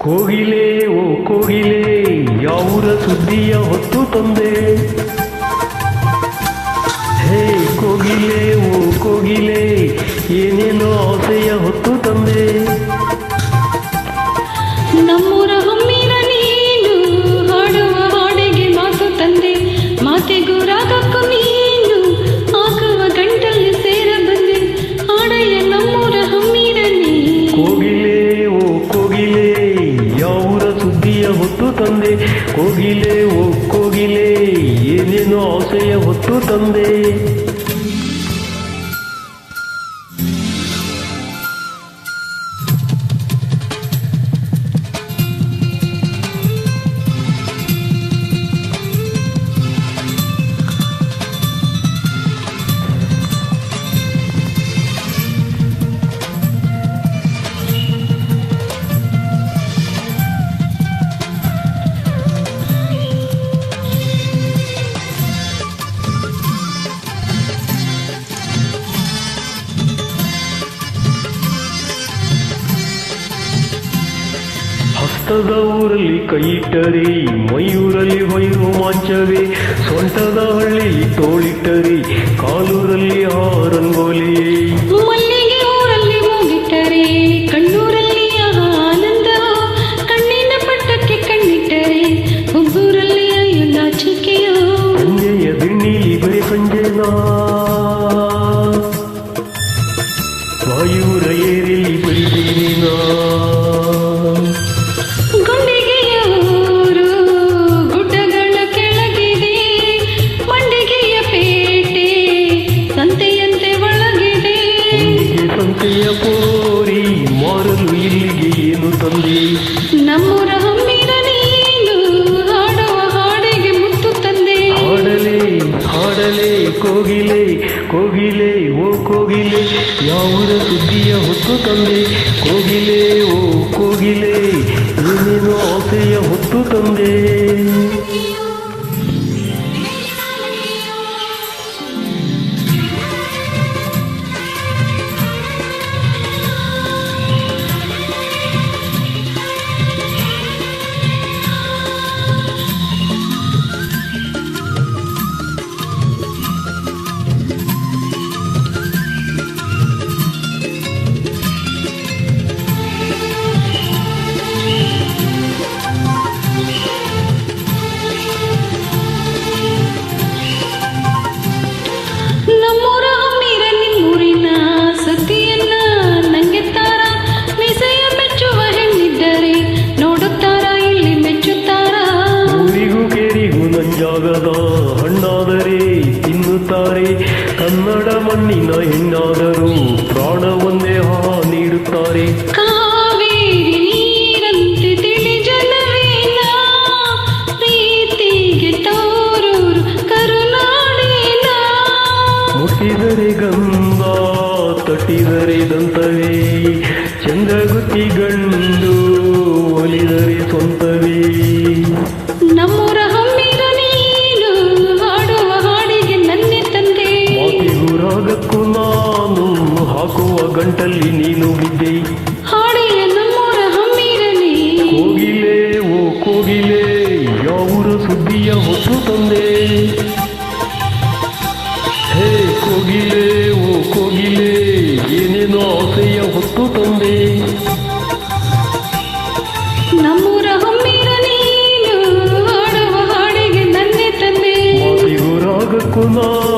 ಕೋಗಿಲೆ ಓ ಕೋಗಿಲೆ ಯಾವೂರ ಸುದ್ದಿಯ ಹೊತ್ತು ತಂದೆ. ಹೇ ಕೋಗಿಲೆ ಓ ಕೋಗಿಲೆ ಏನೇನೋ ಆಸೆಯ ಹೊತ್ತು ತಂದೆ. ನಮ್ಮೂರ ಹಮ್ಮಿರ ನೀನು ಹಾಡುವ ಹಾಡಿಗೆ ಮಾತು ತಂದೆ. ಮಾತೆಗೂ ರಾಗಕ್ಕೂ ನೀನು ಹಾಕುವ ಗಂಟಲ್ಲಿ ಸೇರ ಬಂದೆ. ಹಾಡೆಯ ನಮ್ಮೂರ ಹಮ್ಮಿರ ನೀ. ಕೋಗಿಲೆ ಓ ಕೋಗಿಲೆ ಯಾವೂರ ಸುದ್ದಿಯ ಹೊತ್ತು ತಂದೆ. ಕೋಗಿಲೆ ಓ ಕೋಗಿಲೆ ಏನೇನೋ ಆಸೆಯ ಹೊತ್ತು ತಂದೆ. ಹಸ್ತದ ಊರಲ್ಲಿ ಕೈ ಇಟ್ಟರೆ ಮಯೂರಲ್ಲಿ ಹೊಯ್ರು ಮಾಂಚವೇ. ಸೊಂಟದ ಹಳ್ಳಿಲಿ ತೋಳಿಟ್ಟರೆ ಕಾಲೂರಲ್ಲಿ ರಂಗೋಲಿ. ಮಲ್ಲಿಗೆ ಊರಲ್ಲಿ ಮೂಗಿಟ್ಟರೆ ಕಣ್ಣೂರಲ್ಲಿ ಆನಂದ. ಕಣ್ಣಿನ ಪಟ್ಟಕ್ಕೆ ಕಣ್ಣಿಟ್ಟರೆ ಒಬ್ಬೂರಲ್ಲಿ ನಾಚಿಕೆಯೋ. ಸಂಜೆಯ ದಿಣ್ಣೀಲಿ ಬರೀ ಸಂಜೆನಾ ವಾಯೂರ ಏರಿಲಿ ಬರಿದೀನಾ. ಗುಂಡಿಗೆಯೂರು ಗುಡ್ಡಗಳ ಕೆಳಗಿದೆ. ಮಂಡಿಗೆಯ ಪೇಟೆ ಸಂತೆಯಂತೆ ಒಳಗಿದೆ. ಹುಂಡಿಗೆ ಸಂತೆಯ ಪೋರಿ ಮಾರಲು ಇಲ್ಲಿಗೆ ಏನು ತಂದೆ. ನಮ್ಮೂರ ಹಮ್ಮಿರ ನೀನು ಹಾಡುವ ಹಾಡಿಗೆ ಮುತ್ತು ತಂದೆ. ಹಾಡಲೇ ಹಾಡಲೇ ಕೋಗಿಲೆ ಕೋಗಿಲೆ ಓ ಕೋಗಿಲೆ ಯಾವೂರ ಸುದ್ದಿಯ ಹೊತ್ತು ತಂದೆ. ಕೋಗಿಲೆ ಓ ಕೋಗಿಲೆ ಏನೇನೋ ಆಸೆಯ ಹೊತ್ತು ತಂದೆ. ನಮ್ಮೂರ ಹಮ್ಮಿರ ನಿಮ್ಮೂರಿನ ಸುದ್ದಿಯನ್ನ ನಂಗೆ ತಾರ. ಮೀಸೆಯ ಮೆಚ್ಚುವ ಹೆಣ್ಣಿದ್ದರೆ ನೋಡುತ್ತಾರ ಇಲ್ಲಿ ಮೆಚ್ಚುತ್ತಾರ. ಊರಿಗೂ ಕೇರಿಗೂ ನಂಜಾಗದ ಹಣ್ಣಾದರೆ ತಿನ್ನುತ್ತಾರೆ. ಕನ್ನಡ ಮಣ್ಣಿನ ಹೆಣ್ಣಾದರೂ ಪ್ರಾಣವನ್ನೇ ನೀಡುತ್ತಾರೆ. ಕಾವೇರಿ ನೀರಂತೆ ತಿಳಿ ಜಲವೇನ ಪ್ರೀತಿಗೆ ತೋರೂರು ಕರುನಾಡಿನ. ಮುಟ್ಟಿದರೆ ಗಂಧ ತಟ್ಟಿದರೆ ದಂತವೇ. ಚಂದ್ರಗುತ್ತಿ ಗಂಡು ಒಲಿದರೆ ಸ್ವಂತವೇ. ನಮ್ಮೂರ ಹಮ್ಮಿರ ನೀನು ಹಾಡುವ ಹಾಡಿಗೆ ನನ್ನೆ ತಂದೆ. ಮಾತಿಗೂ ರಾಗಕ್ಕೂ ನಾನು ಹಾಕುವ ಗಂಟಲ್ಲಿ ನೀನು ಬಿದ್ದೆ. ಹಾಡೆಯ ನಮ್ಮೂರ ಹಮ್ಮಿರ ನೀ. ಕೋಗಿಲೆ ಓ ಕೋಗಿಲೆ ಯಾವೂರ ಸುದ್ದಿಯ ಹೊತ್ತು ತಂದೆ. ಹೇ ಕೋಗಿಲೆ ಓ ಕೋಗಿಲೆ ಏನೇನೋ ಆಸೆಯ ಹೊತ್ತು ತಂದೆ. ನಮ್ಮೂರ ಹಮ್ಮಿರ ನೀನು ಹಾಡುವ ಹಾಡಿಗೆ ನನ್ನೆ ತಂದೆ. ಮಾತಿಗೂ ರಾಗಕ್ಕೂ ನಾನು